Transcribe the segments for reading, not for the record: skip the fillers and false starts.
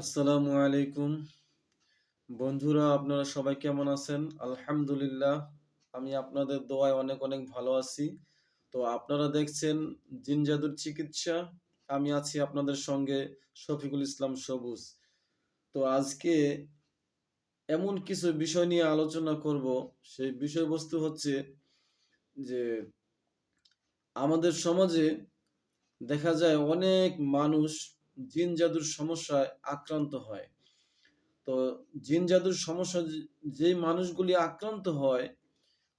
আসসালামু আলাইকুম বন্ধুরা, আপনারা সবাই কেমন আছেন? আলহামদুলিল্লাহ, আমি আপনাদের দোয়ায় অনেক অনেক ভালো আছি। তো আপনারা দেখছেন জিন জাদুর চিকিৎসা। আমি আছি আপনাদের সঙ্গে শফিকুল ইসলাম সবুজ। তো আজকে এমন কিছু বিষয় নিয়ে আলোচনা করব। সেই বিষয়বস্তু হচ্ছে যে আমাদের সমাজে দেখা যায় অনেক মানুষ জিন জাদুর সমস্যায় আক্রান্ত হয়। তো জিন জাদুর সমস্যা যেই মানুষগুলি আক্রান্ত হয়,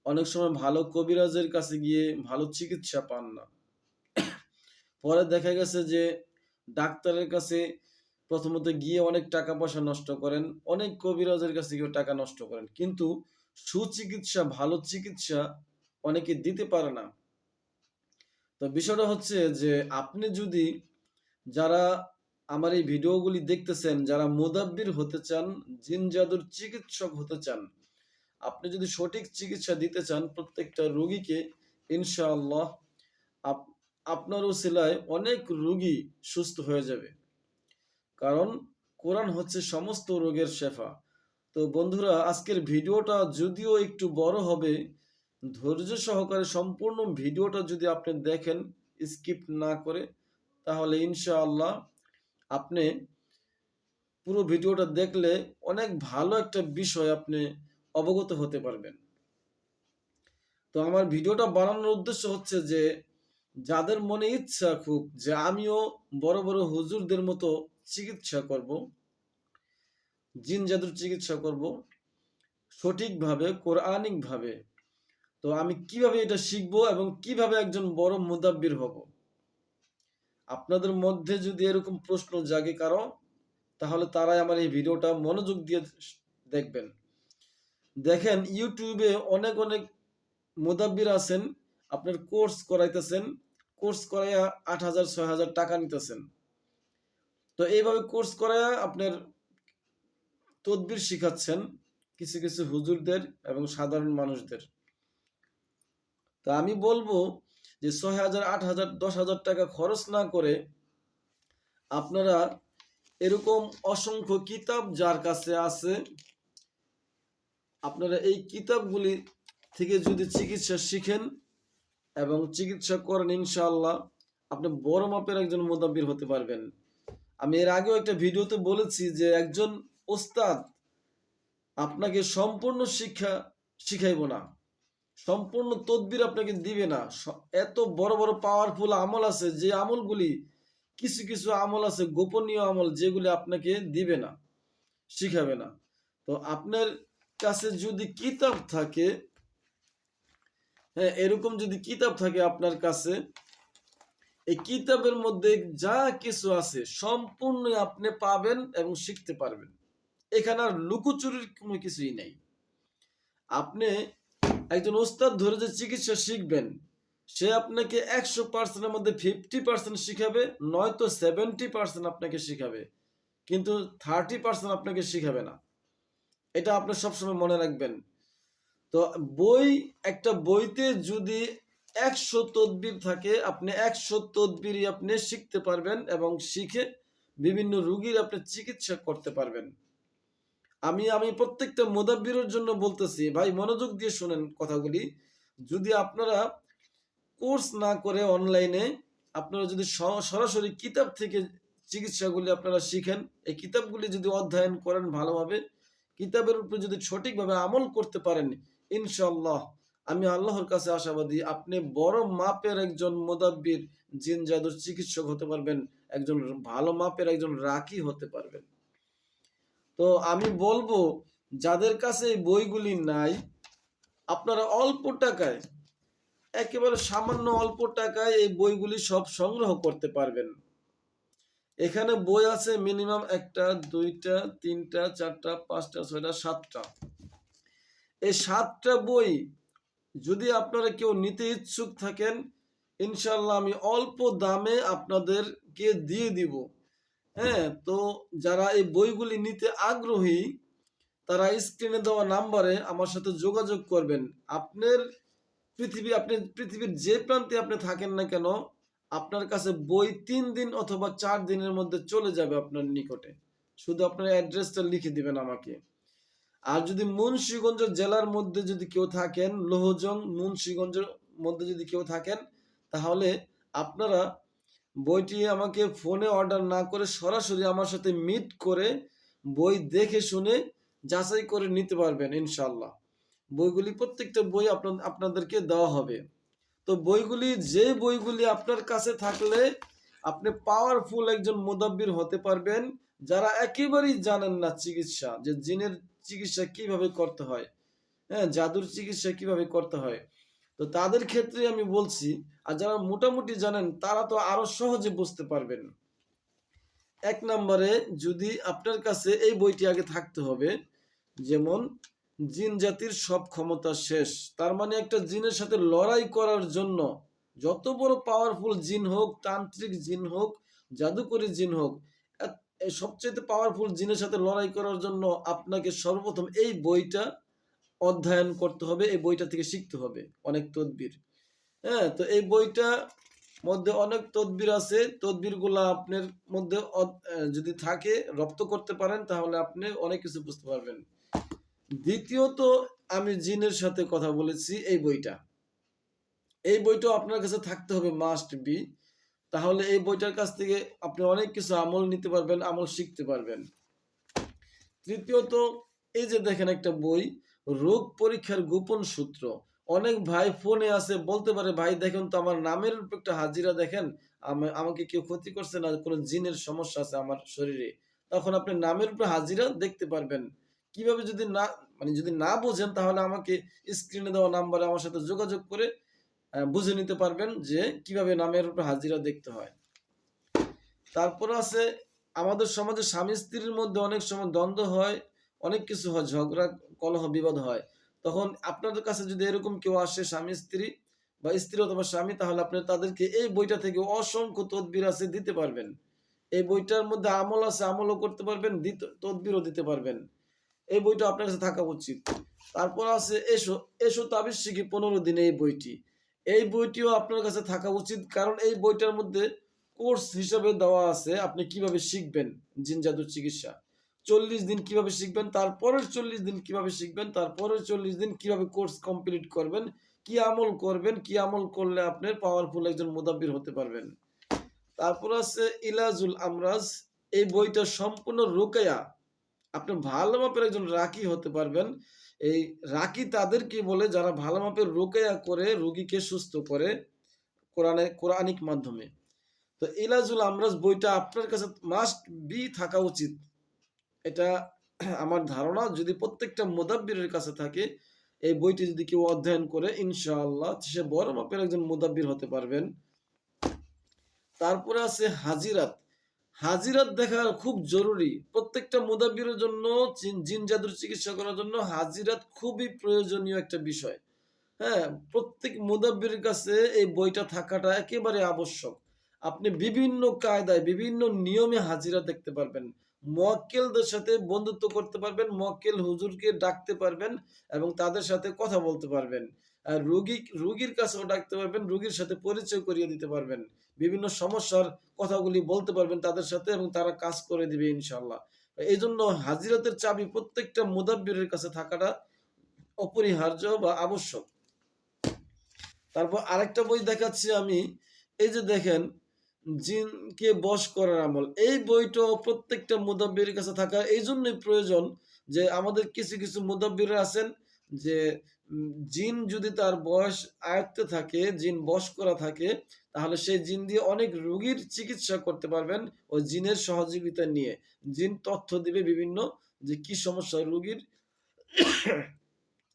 অনেক সময় ভালো কবিরাজের কাছে গিয়ে ভালো চিকিৎসা পান না। পরে দেখা গেছে যে ডাক্তারের কাছে প্রথমত গিয়ে অনেক টাকা পয়সা নষ্ট করেন, অনেক কবিরাজের কাছে গিয়েও টাকা নষ্ট করেন। কিন্তু সুচিকিৎসা, ভালো চিকিৎসা অনেকে দিতে পারে না। তো বিষয়টা হচ্ছে যে আপনি যদি যারা আমার এই ভিডিওগুলি দেখতেছেন, যারা মুদাব্বির হতে চান, জিন জাদুর চিকিৎসক হতে চান, আপনি যদি সঠিক চিকিৎসা দিতে চান প্রত্যেকটা রোগীকে, ইনশাআল্লাহ আপ আপনার উসিলায় অনেক রোগী সুস্থ হয়ে যাবে। কারণ কোরআন হচ্ছে সমস্ত রোগের শেফা। তো বন্ধুরা, আজকের ভিডিওটা যদিও একটু বড় হবে, ধৈর্য সহকারে সম্পূর্ণ ভিডিওটা যদি আপনি দেখেন স্কিপ না করে, তাহলে ইনশাআল্লাহ আপনি পুরো ভিডিওটা দেখলে অনেক ভালো একটা বিষয় আপনি অবগত হতে পারবেন। তো আমার ভিডিওটা বানানোর উদ্দেশ্য হচ্ছে যে যাদের মনে ইচ্ছা খুব যে আমিও বড় বড় হুজুরদের মতো চিকিৎসা করব, জিন জাদুর চিকিৎসা করব সঠিকভাবে, কোরআনিকভাবে, তো আমি কিভাবে এটা শিখবো এবং কিভাবে একজন বড় মুদাব্বির হব। আপনাদের মধ্যে যদি এরকম প্রশ্ন জাগে কারো, তাহলে তারাই আমার এই ভিডিওটা মনোযোগ দিয়ে দেখবেন। দেখেন ইউটিউবে অনেক অনেক মুদাব্বির আছেন, আপনার কোর্স করাইতেছেন, কোর্স করাইয়া 8,000 6,000 টাকা নিতেছেন। তো এইভাবে কোর্স করাইয়া আপনার তদবির শিখাচ্ছেন কিছু কিছু হুজুরদের এবং সাধারণ মানুষদের। তো আমি বলবো যে 6,000 8,000 10,000 টাকা খরচ না করে আপনারা এরকম অসংখ্য কিতাব যার কাছে আছে, আপনারা এই কিতাবগুলি থেকে যদি চিকিৎসা শিখেন এবং চিকিৎসা করেন, ইনশাআল্লাহ আপনি বড় মাপের একজন মুদাব্বির হতে পারবেন। আমি এর আগেও একটা ভিডিওতে বলেছি যে একজন ওস্তাদ আপনাকে সম্পূর্ণ শিক্ষা শিখাইব না, সম্পূর্ণ তদবির আপনাকে দিবে না। এত বড় বড় পাওয়ারফুল আমল আছে, যে আমলগুলি কিছু কিছু আমল আছে গোপনীয় আমল, যেগুলি আপনাকে দিবে না, শিখাবে না। তো আপনার কাছে যদি কিতাব থাকে, হ্যাঁ, এরকম যদি কিতাব থাকে আপনার কাছে, এই কিতাবের মধ্যে যা কিছু আছে সম্পূর্ণ আপনি পাবেন এবং শিখতে পারবেন। এখানে আর লুকোচুরির কোনো কিছুই নেই। আপনি একজন ওস্তাদ ধরে যে চিকিৎসা শিখবেন, সে আপনাকে 100%-এর মধ্যে 50% শিখাবে, নয়তো 70% আপনাকে শিখাবে, কিন্তু 30% আপনাকে শিখাবে না। এটা আপনি সবসময় মনে রাখবেন। তো বই, একটা বইতে যদি 100 তদবির থাকে, আপনি 100 তদবিরই আপনি শিখতে পারবেন এবং শিখে বিভিন্ন রোগীর আপনি চিকিৎসা করতে পারবেন। আমি প্রত্যেকটা মুদাব্বিরের জন্য বলতেছি, ভাই মনোযোগ দিয়ে শোনেন কথাগুলি। যদি আপনারা কোর্স না করে অনলাইনে, আপনারা যদি সরাসরি কিতাব থেকে চিকিৎসাগুলি আপনারা শিখেন, এই কিতাবগুলি যদি অধ্যয়ন করেন ভালোভাবে, কিতাবের উপরে যদি সঠিকভাবে আমল করতে পারেন, ইনশাআল্লাহ আমি আল্লাহর কাছে আশাবাদী আপনি বড় মাপের একজন মুদাব্বির, জিন জাদুর চিকিৎসক হতে পারবেন, একজন ভালো মাপের একজন রাকি হতে পারবেন। তো আমি বলবো যাদের কাছে এই বইগুলি নাই, আপনারা অল্প টাকায়, একেবারে সামান্য অল্প টাকায় এই বইগুলি সব সংগ্রহ করতে পারবেন। এখানে বই আছে মিনিমাম 1টা 2টা 3টা 4টা 5টা 6টা 7টা। এই 7টা বই যদি আপনারা কেউ নিতে ইচ্ছুক থাকেন, ইনশাল্লাহ আমি অল্প দামে আপনাদেরকে দিয়ে দিব। হ্যাঁ, তো যারা এই বইগুলি নিতে আগ্রহী, তারা স্ক্রিনে দেওয়া নাম্বারে আমার সাথে যোগাযোগ করবেন। আপনি পৃথিবীর যে প্রান্তে আপনি থাকেন না কেন, আপনার কাছে বই 3 দিন অথবা 4 দিনের মধ্যে চলে যাবে আপনার নিকটে। শুধু আপনার অ্যাড্রেসটা লিখে দিবেন আমাকে। আর যদি মুন্সিগঞ্জ জেলার মধ্যে যদি কেউ থাকেন, লৌহজং মুন্সিগঞ্জের মধ্যে যদি কেউ থাকেন, তাহলে আপনারা বইটি আমাকে ফোনে অর্ডার না করে সরাসরি আমার সাথে মিট করে বই দেখে শুনে যাচাই করে নিতে পারবেন ইনশাল্লাহ। বইগুলি প্রত্যেকটা বই আপনাদেরকে দেওয়া হবে। তো যে বইগুলি আপনার কাছে থাকলে আপনি পাওয়ারফুল একজন মুদাব্বির হতে পারবেন, যারা একেবারেই জানেন না চিকিৎসা, যে জিনের চিকিৎসা কিভাবে করতে হয়, হ্যাঁ, জাদুর চিকিৎসা কিভাবে করতে হয়, তো তাদের ক্ষেত্রে আমি বলছি। আর যারা মোটামুটি জানেন তারা তো আরো সহজে বুঝতে পারবেন। এক নম্বরে যদি আপনার কাছে এই বইটি আগে থাকতে হবে, যেমন জিন জাতির সব ক্ষমতা শেষ। তার মানে একটা জিনের সাথে লড়াই করার জন্য, যত বড় পাওয়ারফুল জিন হোক, তান্ত্রিক জিন হোক, জাদুকরী জিন হোক, এই সবচেয়ে পাওয়ারফুল জিনের সাথে লড়াই করার জন্য আপনাকে সর্বপ্রথম এই বইটা অধ্যয়ন করতে হবে, এই বইটা থেকে শিখতে হবে অনেক তদবির। হ্যাঁ, তো এই বইটা মধ্যে অনেক তদবির আছে। তদবির গুলা আপনার মধ্যে যদি থাকে, রপ্ত করতে পারেন, তাহলে আপনি অনেক কিছু বুঝতে পারবেন। দ্বিতীয়ত, আমি জিনের সাথে কথা বলেছি, এই বইটা আপনার কাছে থাকতে হবে, মাস্ট বি। তাহলে এই বইটার কাছ থেকে আপনি অনেক কিছু আমল নিতে পারবেন, আমল শিখতে পারবেন। তৃতীয়ত, এই যে দেখেন একটা বই, রোগ পরীক্ষার গোপন সূত্র। অনেক ভাই ফোনে আছে, বলতে পারে ভাই দেখেন তো আমার নামের উপর একটা হাজিরা দেখেন, আমাকে কেউ ক্ষতি করছে না, কোনো জিনের সমস্যা আছে আমার শরীরে। তখন আপনি নামের উপর হাজিরা দেখতে পারবেন। কিভাবে যদি না বোঝেন, তাহলে আমাকে স্ক্রিনে দেওয়া নাম্বারে আমার সাথে যোগাযোগ করে বুঝে নিতে পারবেন যে কিভাবে নামের উপর হাজিরা দেখতে হয়। তারপর আছে, আমাদের সমাজে স্বামী স্ত্রীর মধ্যে অনেক সময় দ্বন্দ্ব হয়, অনেক কিছু হয়, ঝগড়া কলহ বিবাদ হয়। তখন আপনাদের কাছে যদি এরকম কেউ আসে, স্বামী স্ত্রী বা স্ত্রী অথবা স্বামী, তাহলে আপনি তাদেরকে এই বইটা থেকে অসংখ্য তদবির আছে দিতে পারবেন। এই বইটার মধ্যে আমল আছে, আমলও করতে পারবেন, তদবিরও দিতে পারবেন। এই বইটা আপনার কাছে থাকা উচিত। তারপর আছে এসো এসো তাবিজ শিখি 15 দিনে, এই বইটিও আপনার কাছে থাকা উচিত, কারণ এই বইটার মধ্যে কোর্স হিসাবে দেওয়া আছে আপনি কিভাবে শিখবেন জিন জাদুর চিকিৎসা। 40 দিন কিভাবে শিখবেন, তারপরের 40 দিন কিভাবে শিখবেন, তারপরের 40 দিন কিভাবে কোর্স কমপ্লিট করবেন, কি আমল করবেন, কি আমল করলে আপনার পাওয়ারফুল একজন মুদাব্বির হতে পারবেন। তারপর আছে ইলাজুল আমরাজ। এই বইটা সম্পূর্ণ রুকায়া, আপনি ভালো মাপের একজন রাকি হতে পারবেন। এই রাকি তাদেরকে বলে যারা ভালো মাপের রুকায়া করে রোগীকে সুস্থ করে কোরআনিক মাধ্যমে। তো ইলাজুল আমরাজ বইটা আপনার কাছে মাস্ট বি থাকা উচিত। এটা আমার ধারণা, যদি প্রত্যেকটা মুদাব্বিরের কাছে থাকে, এই বইটি যদি কেউ অধ্যয়ন করে, ইনশাআল্লাহ সে বড় মাপের একজন মুদাব্বির হতে পারবেন। তারপরে আছে হাজিরাত। হাজিরাত দেখা খুব জরুরি প্রত্যেকটা মুদাব্বিরের জন্য। জিন জাদুর চিকিৎসা করার জন্য হাজিরাত খুবই প্রয়োজনীয় একটা বিষয়। হ্যাঁ, প্রত্যেক মুদাব্বিরের কাছে এই বইটা থাকাটা একেবারে আবশ্যক। আপনি বিভিন্ন কায়দায়, বিভিন্ন নিয়মে হাজিরা দেখতে পারবেন, মুয়াক্কেলদের সাথে বন্ধুত্ব করতে পারবেন, মুয়াক্কেল হুজুরকে ডাকতে পারবেন এবং তাদের সাথে কথা বলতে পারবেন। আর রুগীর কাছেও ডাকতে পারবেন, রুগীর সাথে পরিচয় করিয়ে দিতে পারবেন, বিভিন্ন সমস্যার কথাগুলি বলতে পারবেন তাদের সাথে, এবং তারা কাজ করে দিবে ইনশাল্লাহ। এই জন্য হাজিরাতের চাবি প্রত্যেকটা মুদাব্বিরের কাছে থাকাটা অপরিহার্য বা আবশ্যক। তারপর আরেকটা বই দেখাচ্ছি আমি, এই যে দেখেন, জিনকে বশ করার আমল। এই বইটা প্রত্যেকটা মুদাব্বিরের কাছে থাকা এই জন্যই প্রয়োজন, যে আমাদের কিছু কিছু মুদাব্বির আছেন যে জিন যদি তার বয়স আয়ত্তে থাকে, জিন বশ করা থাকে, তাহলে সেই জিন দিয়ে অনেক রোগীর চিকিৎসা করতে পারবেন ওই জিনের সহযোগিতা নিয়ে। জিন তথ্য দিবে বিভিন্ন, যে কি সমস্যা রোগীর,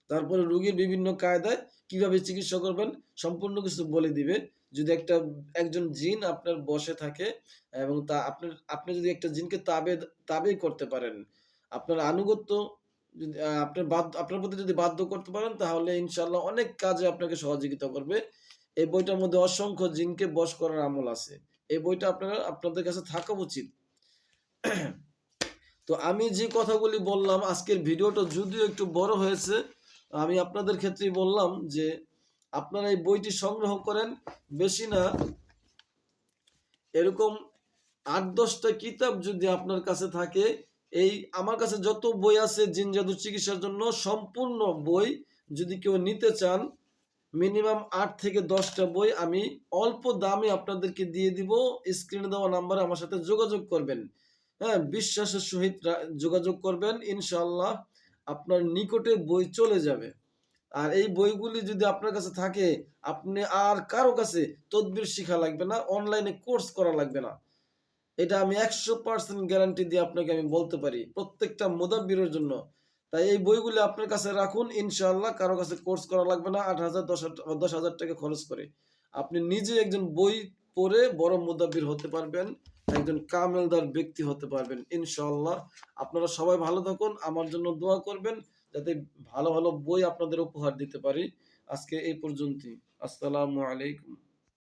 তারপরে রোগীর বিভিন্ন কায়দায় কিভাবে চিকিৎসা করবেন সম্পূর্ণ কিছু বলে দিবে। যদি একজন জিন আপনার বশে থাকে, এবং আপনি যদি একটা জিনকে তাবে করতে পারেন, আপনার আনুগত্য যদি আপনার প্রতি যদি বাধ্য করতে পারেন, তাহলে ইনশাল্লাহ অনেক কাজে আপনাকে সহযোগিতা করবে। এই বইটার মধ্যে অসংখ্য জিনকে বশ করার আমল আছে। এই বইটা আপনাদের কাছে থাকা উচিত। তো আমি যে কথাগুলি বললাম, আজকের ভিডিওটা যদিও একটু বড় হয়েছে, আমি আপনাদের ক্ষেত্রেই বললাম যে আপনারা এই বইটি সংগ্রহ করেন, বেশি না এরকম 8-10টা কিতাব যদি আপনার কাছে থাকে, এই আমার কাছে যত বই আছে জিন জাদুর চিকিৎসার জন্য সম্পূর্ণ বই যদি কেউ নিতে চান, মিনিমাম ৮ থেকে ১০টা বই আমি অল্প দামে আপনাদেরকে দিয়ে দিব। স্ক্রিনে দেওয়া নাম্বারে আমার সাথে যোগাযোগ করবেন। হ্যাঁ? বিশ্বাসের সহিত যোগাযোগ করবেন। ইনশাআল্লাহ আপনার নিকটে বই চলে যাবে। আর এই বইগুলি যদি আপনার কাছে থাকে, আপনি আর কারো কাছে তদবির শিখা লাগবে না, অনলাইনে কোর্স করা লাগবে না। এটা আমি ১০০% গ্যারান্টি দিয়ে আপনাকে আমি বলতে পারি। প্রত্যেকটা মুদাব্বিরের জন্য। তাই এই বইগুলি আপনার কাছে রাখুন। ইনশাআল্লাহ কারো কাছে কোর্স করা লাগবে না ৮,০০০ ১০,০০০ টাকা খরচ করে। আপনি নিজে একজন বই পড়ে বড় মুদাব্বির হতে পারবেন। একজন কামেলদার ব্যক্তি হতে পারবেন। ইনশাআল্লাহ। আপনারা সবাই ভালো থাকুন। আমার জন্য দোয়া করবেন যাতে ভালো, ভালো বই আপনাদের উপহার দিতে পারি। আজকে এই পর্যন্তই। আসসালামু আলাইকুম।